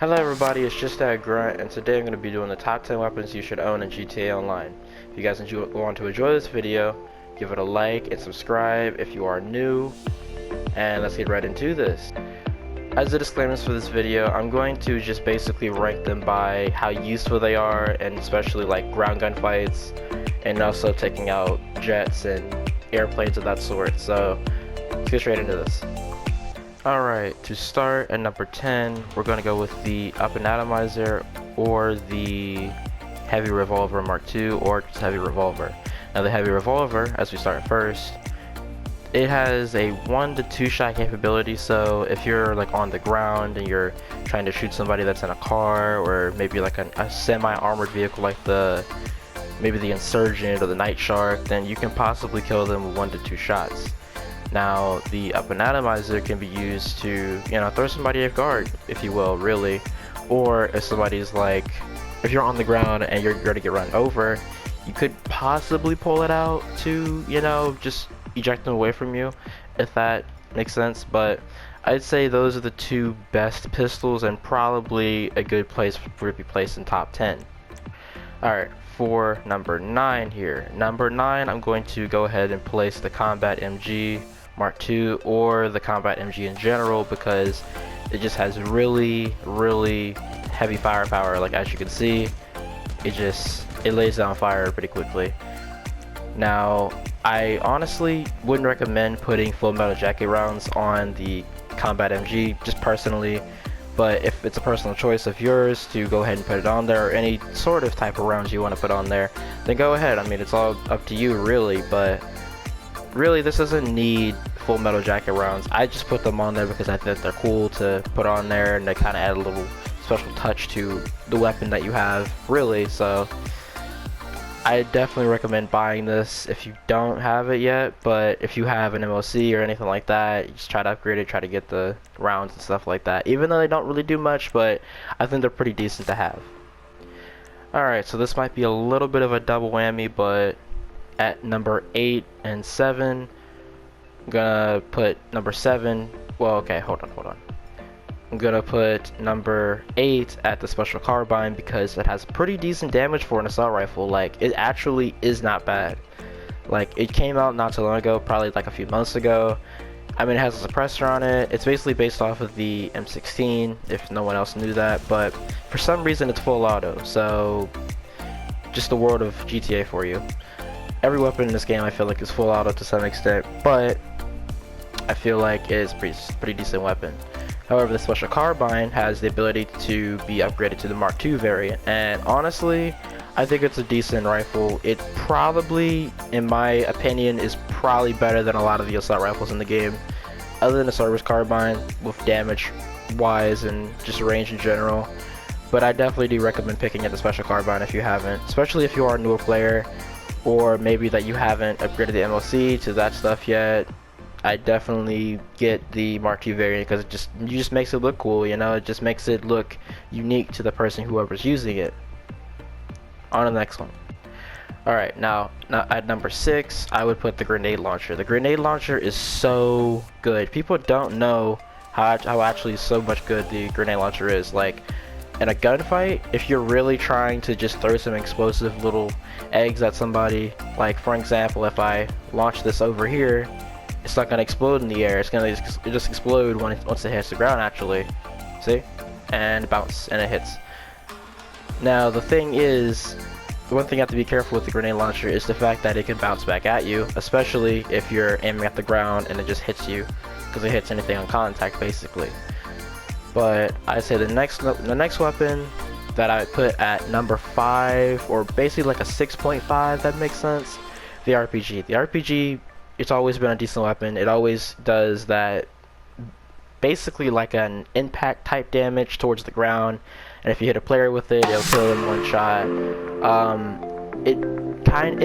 Hello everybody, it's just that Grunt, and today I'm going to be doing the top 10 weapons you should own in GTA Online. If you guys want to enjoy this video, give it a like and subscribe if you are new, and let's get right into this. As the disclaimers for this video, I'm going to just basically rank them by how useful they are, and especially like ground gun fights, and also taking out jets and airplanes of that sort. So let's get straight into this. Alright, to start at number 10, we're going to go with the Up and Atomizer or the Heavy Revolver Mark II or just Heavy Revolver. Now the Heavy Revolver, as we start first, it has a 1 to 2 shot capability, so if you're like on the ground and you're trying to shoot somebody that's in a car or maybe like a semi-armored vehicle like maybe the Insurgent or the Night Shark, then you can possibly kill them with 1 to 2 shots. Now, the Up and Atomizer can be used to, throw somebody off guard, if you will, really. Or if somebody's like, if you're on the ground and you're going to get run over, you could possibly pull it out to, just eject them away from you, if that makes sense. But I'd say those are the two best pistols and probably a good place for it to be placed in top 10. Alright, for number 9 here. Number 9, I'm going to go ahead and place the Combat MG Mark II or the Combat MG in general, because it just has really heavy firepower. Like, as you can see, it lays down fire pretty quickly. Now, I honestly wouldn't recommend putting full metal jacket rounds on the Combat MG, just personally, but if it's a personal choice of yours to go ahead and put it on there, or any sort of type of rounds you want to put on there, then go ahead. I mean, it's all up to you really, but really this doesn't need full metal jacket rounds. I just put them on there because I think they're cool to put on there, and they kind of add a little special touch to the weapon that you have, really. So I definitely recommend buying this if you don't have it yet, but if you have an MOC or anything like that, you just try to upgrade it, try to get the rounds and stuff like that, even though they don't really do much, but I think they're pretty decent to have. Alright, so this might be a little bit of a double whammy, but at number 8 and 7, I'm gonna put number 7, well, okay, hold on. I'm gonna put number 8 at the Special Carbine because it has pretty decent damage for an assault rifle. Like, it actually is not bad. Like, it came out not too long ago, probably like a few months ago. I mean, it has a suppressor on it. It's basically based off of the M16, if no one else knew that, but for some reason it's full auto, so just the world of GTA for you. Every weapon in this game I feel like is full auto to some extent, but I feel like it's pretty decent weapon. However, the Special Carbine has the ability to be upgraded to the Mark II variant, and honestly, I think it's a decent rifle. It probably, in my opinion, is probably better than a lot of the assault rifles in the game, other than the Service Carbine, with damage wise and just range in general. But I definitely do recommend picking up the Special Carbine if you haven't, especially if you are a newer player, or maybe that you haven't upgraded the MOC to that stuff yet. I definitely get the Mark II variant because it just makes it look cool, it just makes it look unique to the person whoever's using it. On to the next one. Alright, now at number 6, I would put the grenade launcher. The grenade launcher is so good. People don't know how actually so much good the grenade launcher is. Like, in a gunfight, if you're really trying to just throw some explosive little eggs at somebody, like for example, if I launch this over here, it's not gonna explode in the air. It's gonna just explode once it hits the ground, actually. See? And bounce, and it hits. Now the thing is, the one thing you have to be careful with the grenade launcher is the fact that it can bounce back at you, especially if you're aiming at the ground and it just hits you, because it hits anything on contact, basically. But I'd say the next weapon that I would put at number 5, or basically like a 6.5, that makes sense, the RPG. The RPG, it's always been a decent weapon. It always does that, basically like an impact type damage towards the ground, and if you hit a player with it, it'll kill them one shot. It kind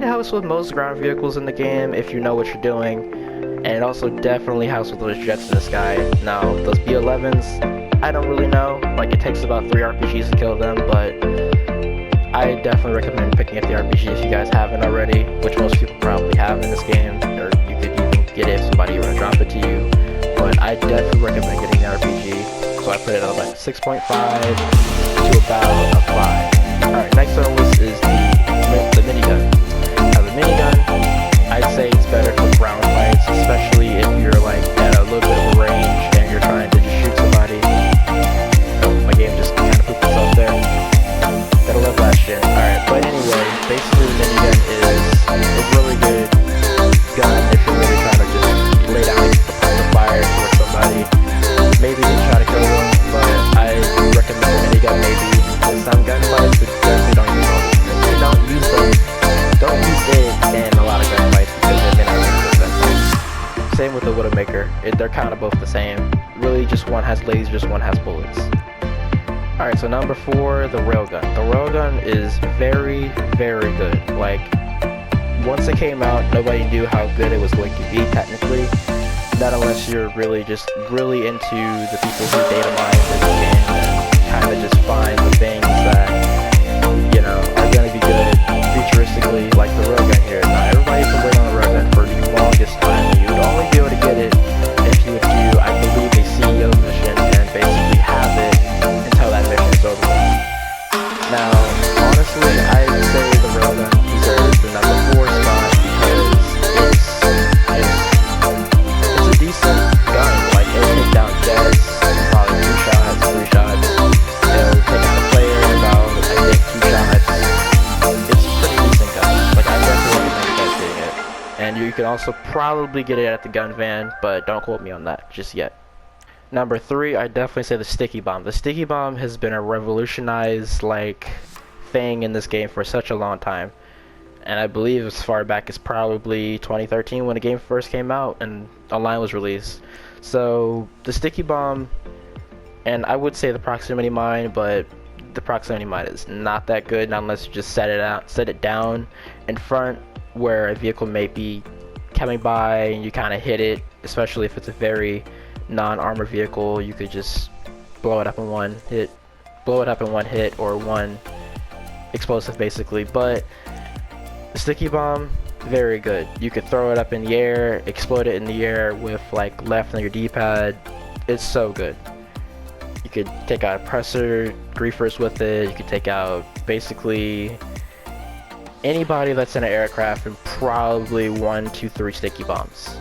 of helps with most ground vehicles in the game if you know what you're doing, and it also definitely helps with those jets in the sky. Now those B11s, I don't really know, like it takes about 3 RPGs to kill them, but I definitely recommend picking up the RPG if you guys haven't already, which most people probably have in this game, or you could even get it if somebody were to drop it to you. But I definitely recommend getting the RPG. So I put it at like 6.5 to about a 5. Alright, next on the list is the minigun. Now the minigun, I'd say it's better for ground fights, especially if you're like at a little bit of a range and you're trying to just shoot somebody. Oh, my game just kind of pooped itself there. Gotta love that shit. Alright, but anyway, basically the minigun is a really good gun if you're really trying to just lay down the fire for somebody. Maybe you try to kill them, but I recommend the minigun maybe in some gunfights, but definitely don't use them. If you don't use them, don't use it in a lot of gunfights because it may not be good gunfights. Same with the Widowmaker. They're kind of both the same. Really, just one has lasers, one has bullets. Alright, so number 4, the railgun. The railgun is very, very good. Like, once it came out, nobody knew how good it was going to be technically. Not unless you're really into the people who data mine this game and kind of just find the things that, you know, are going to be good futuristically, like the railgun here. Now, everybody can wait on the railgun for the longest time. You would only be able to get it if you would do, I believe, a CEO mission and basically have it until that mission is over with. Now, honestly, I would say the railgun deserves the number 4 spot because it's a decent gun. Like, it'll take down jets, probably 2 shots, 3 shots. It'll take out a player in about, I think, 2 shots. It's a pretty decent gun. Like, I definitely recommend you guys getting it. And you can also probably get it at the gun van, but don't quote me on that just yet. Number 3, I definitely say the sticky bomb. The sticky bomb has been a revolutionized, like, thing in this game for such a long time. And I believe as far back as probably 2013 when the game first came out and online was released. So the sticky bomb, and I would say the proximity mine, but the proximity mine is not that good, not unless you just set it down in front where a vehicle may be coming by and you kind of hit it, especially if it's a very non-armored vehicle. You could just blow it up in one hit, or one explosive basically. But the sticky bomb, very good. You could throw it up in the air, explode it in the air with like left on your D-pad. It's so good. You could take out oppressor griefers with it. You could take out basically anybody that's in an aircraft and probably 1, 2, 3 sticky bombs.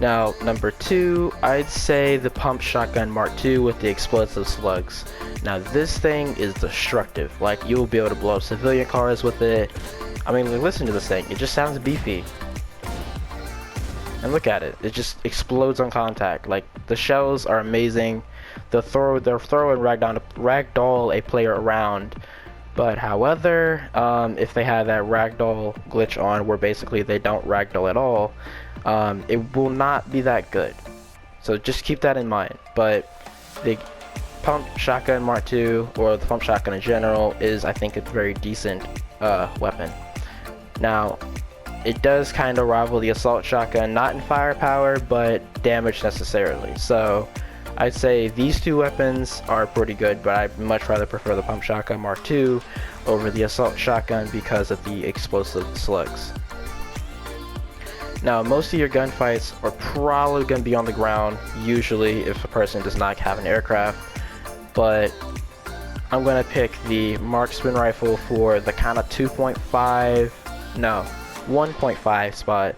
Now, number 2, I'd say the pump shotgun Mark II with the explosive slugs. Now, this thing is destructive. Like, you'll be able to blow up civilian cars with it. I mean, listen to this thing. It just sounds beefy. And look at it. It just explodes on contact. Like, the shells are amazing. They'll throw and ragdoll a player around. But however, if they have that ragdoll glitch on where basically they don't ragdoll at all, it will not be that good. So just keep that in mind. But the pump shotgun Mark II, or the pump shotgun in general, is, I think, a very decent weapon. Now, it does kind of rival the assault shotgun, not in firepower, but damage necessarily. So I'd say these 2 weapons are pretty good, but I'd much rather prefer the pump shotgun Mark II over the assault shotgun because of the explosive slugs. Now, most of your gunfights are probably going to be on the ground, usually if a person does not have an aircraft, but I'm going to pick the marksman rifle for the kind of 1.5 spot,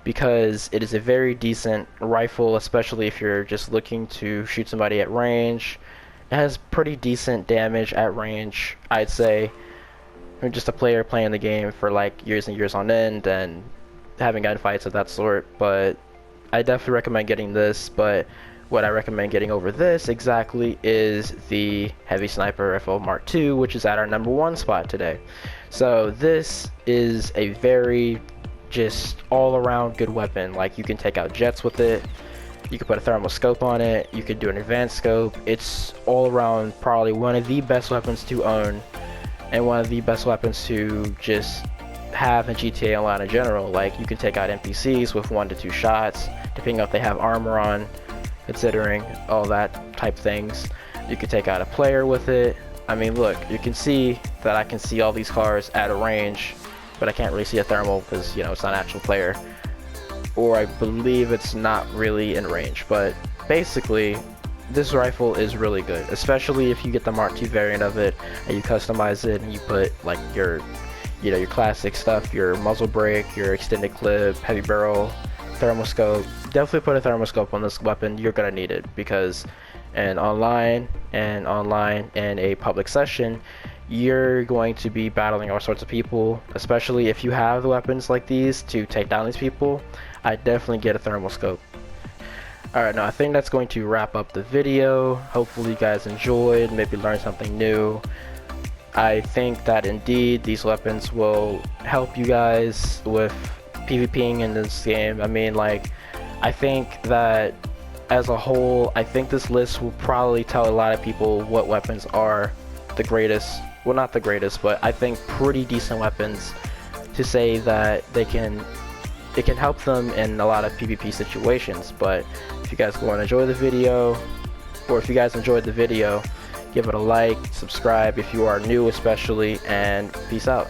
because it is a very decent rifle, especially if you're just looking to shoot somebody at range. It has pretty decent damage at range, I'd say. I'm just a player playing the game for like years and years on end and having gunfights of that sort, but I definitely recommend getting this. But what I recommend getting over this exactly is the heavy sniper rifle Mark II, which is at our number 1 spot today. So this is a very just all-around good weapon. Like, you can take out jets with it, you can put a thermal scope on it, you could do an advanced scope. It's all around probably one of the best weapons to own, and one of the best weapons to just have in GTA Online in general. Like, you can take out NPCs with 1 to 2 shots, depending on if they have armor on, considering all that type things. You could take out a player with it. I mean, look, you can see that I can see all these cars at a range, but I can't really see a thermal because, you know, it's not an actual player. Or I believe it's not really in range. But basically, this rifle is really good, especially if you get the Mark II variant of it and you customize it and you put like your, you know, your classic stuff, your muzzle brake, your extended clip, heavy barrel, thermoscope. Definitely put a thermoscope on this weapon. You're gonna need it because online in a public session, you're going to be battling all sorts of people, especially if you have the weapons like these to take down these people. I definitely get a thermoscope. Alright, now I think that's going to wrap up the video. Hopefully you guys enjoyed, maybe learned something new. I think that indeed these weapons will help you guys with PvPing in this game. I mean, like, I think that as a whole, I think this list will probably tell a lot of people what weapons are the greatest. Well, not the greatest, but I think pretty decent weapons to say that it can help them in a lot of PvP situations. But if you guys want to enjoy the video, or if you guys enjoyed the video, give it a like, subscribe if you are new especially, and peace out.